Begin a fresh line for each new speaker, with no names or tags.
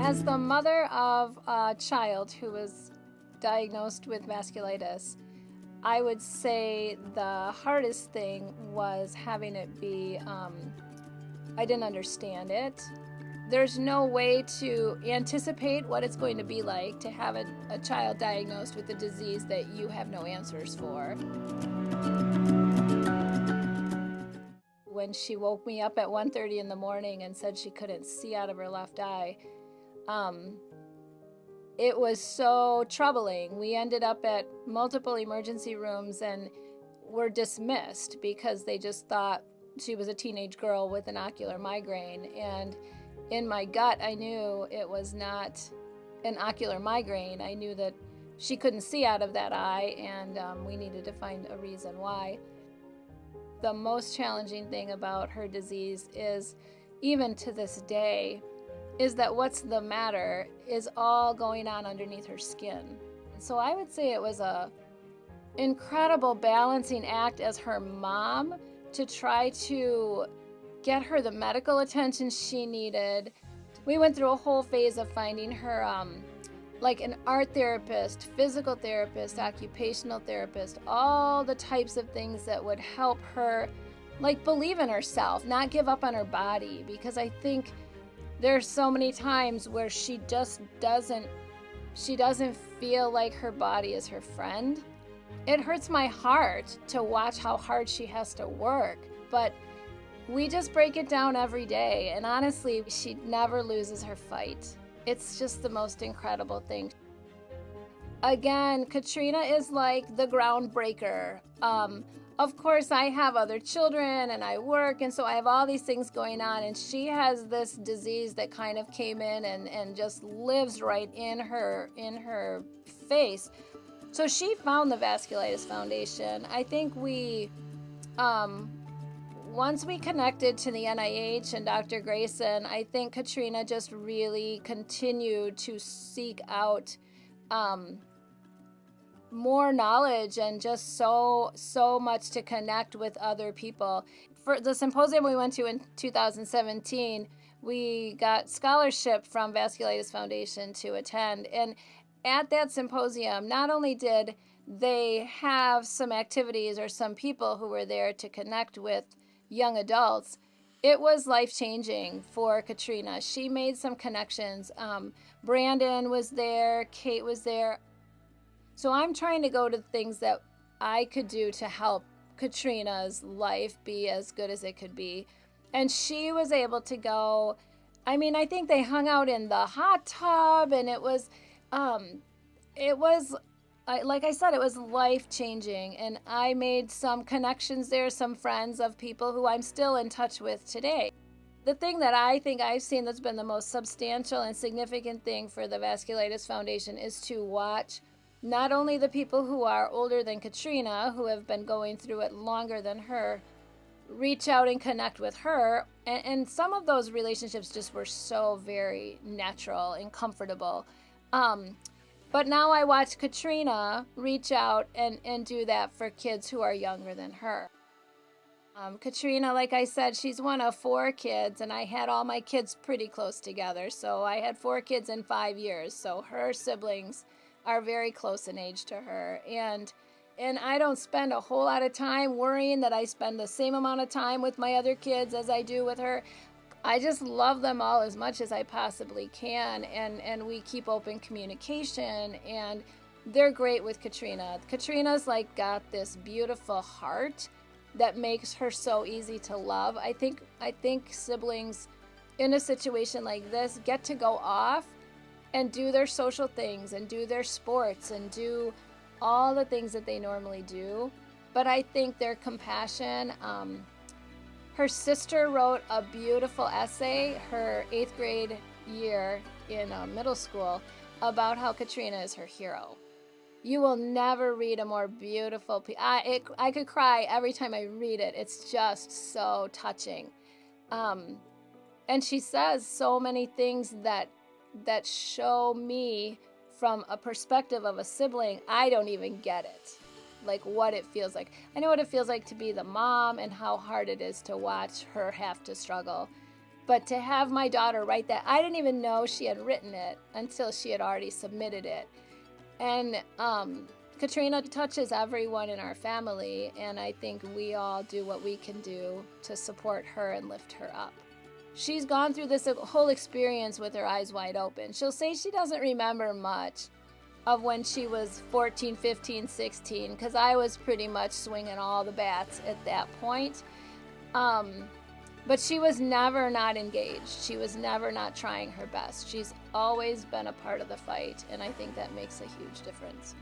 As the mother of a child who was diagnosed with vasculitis, I would say the hardest thing was having it be, I didn't understand it. There's no way to anticipate what it's going to be like to have a child diagnosed with a disease that you have no answers for. When she woke me up at 1:30 in the morning and said she couldn't see out of her left eye, it was so troubling. We ended up at multiple emergency rooms and were dismissed because they just thought she was a teenage girl with an ocular migraine. And in my gut, I knew it was not an ocular migraine. I knew that she couldn't see out of that eye, and we needed to find a reason why. The most challenging thing about her disease is, even to this day, is that what's the matter is all going on underneath her skin. So I would say it was a incredible balancing act as her mom to try to get her the medical attention she needed. We went through a whole phase of finding her like an art therapist, physical therapist, occupational therapist, all the types of things that would help her like believe in herself, not give up on her body, because I think there's so many times where she just doesn't feel like her body is her friend. It hurts my heart to watch how hard she has to work, but we just break it down every day, and honestly, she never loses her fight. It's just the most incredible thing. Again, Katrina is like the groundbreaker. Of course, I have other children and I work, and so I have all these things going on, and she has this disease that kind of came in and just lives right in her face. So she found the Vasculitis Foundation. I think we, once we connected to the NIH and Dr. Grayson, I think Katrina just really continued to seek out more knowledge and just so much to connect with other people. For the symposium we went to in 2017, we got scholarship from Vasculitis Foundation to attend. And at that symposium, not only did they have some activities or some people who were there to connect with young adults, it was life-changing for Katrina. She made some connections. Brandon was there, Kate was there. So I'm trying to go to things that I could do to help Katrina's life be as good as it could be. And she was able to go, I mean, I think they hung out in the hot tub, and it was like I said, it was life-changing. And I made some connections there, some friends of people who I'm still in touch with today. The thing that I think I've seen that's been the most substantial and significant thing for the Vasculitis Foundation is to watch not only the people who are older than Katrina, who have been going through it longer than her, reach out and connect with her. And some of those relationships just were so very natural and comfortable. But now I watch Katrina reach out and do that for kids who are younger than her. Katrina, like I said, she's one of 4 kids, and I had all my kids pretty close together. So I had 4 kids in 5 years. So her siblings are very close in age to her. And I don't spend a whole lot of time worrying that I spend the same amount of time with my other kids as I do with her. I just love them all as much as I possibly can, and we keep open communication, and they're great with Katrina. Katrina's like got this beautiful heart that makes her so easy to love. I think siblings in a situation like this get to go off and do their social things and do their sports and do all the things that they normally do. But I think their compassion, her sister wrote a beautiful essay her 8th grade year in middle school about how Katrina is her hero. You will never read a more beautiful piece. I could cry every time I read it. It's just so touching. Um, and she says so many things that show me from a perspective of a sibling. I don't even get it, like what it feels like. I know what it feels like to be the mom and how hard it is to watch her have to struggle. But to have my daughter write that, I didn't even know she had written it until she had already submitted it. And Katrina touches everyone in our family, and I think we all do what we can do to support her and lift her up. She's gone through this whole experience with her eyes wide open. She'll say she doesn't remember much of when she was 14, 15, 16, because I was pretty much swinging all the bats at that point. But she was never not engaged. She was never not trying her best. She's always been a part of the fight, and I think that makes a huge difference.